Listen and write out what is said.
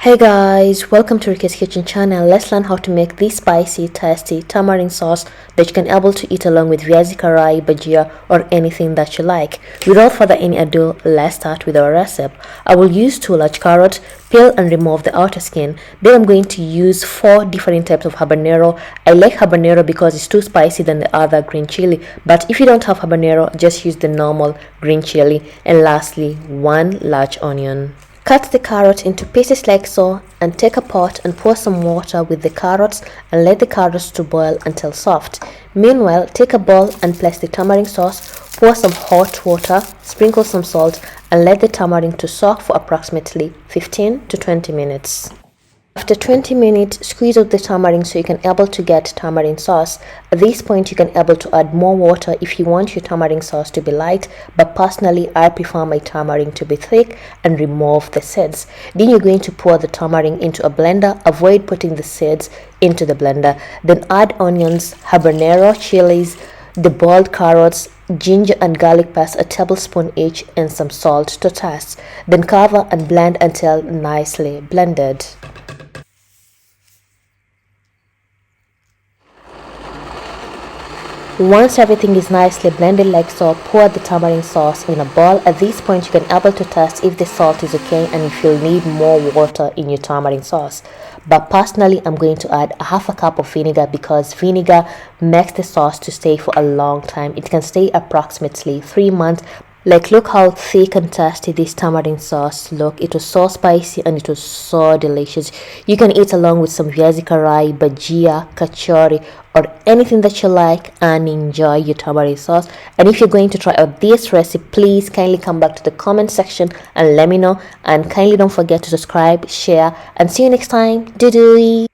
Hey guys, welcome to Rukia's Kitchen channel. Let's learn how to make this spicy, tasty tamarind sauce that you can able to eat along with viazi karai, bajia or anything that you like. Without further any ado, let's start with our recipe. I will use 2 large carrots, peel and remove the outer skin. Then I'm going to use 4 different types of habanero. I like habanero because it's too spicy than the other green chili, but if you don't have habanero, just use the normal green chili. And lastly, 1 large onion. Cut the carrot into pieces like so and take a pot and pour some water with the carrots and let the carrots to boil until soft. Meanwhile, take a bowl and place the tamarind sauce, pour some hot water, sprinkle some salt and let the tamarind to soak for approximately 15 to 20 minutes. After 20 minutes, squeeze out the tamarind so you can able to get tamarind sauce. At this point, you can able to add more water if you want your tamarind sauce to be light, but personally, I prefer my tamarind to be thick and remove the seeds. Then you're going to pour the tamarind into a blender. Avoid putting the seeds into the blender. Then add onions, habanero, chilies, the boiled carrots, ginger and garlic paste a tablespoon each and some salt to taste. Then cover and blend until nicely blended. Once everything is nicely blended like so, pour the tamarind sauce in a bowl. At this point, you can able to test if the salt is okay and if you'll need more water in your tamarind sauce. But personally, I'm going to add half a cup of vinegar because vinegar makes the sauce to stay for a long time. It can stay approximately 3 months. Like, look how thick and tasty this tamarind sauce look. It was so spicy and it was so delicious. You can eat along with some viazi karai, bajia, kachori or anything that you like and enjoy your tamarind sauce. And if you're going to try out this recipe, please kindly come back to the comment section and let me know. And kindly don't forget to subscribe, share and see you next time. Doo-doo!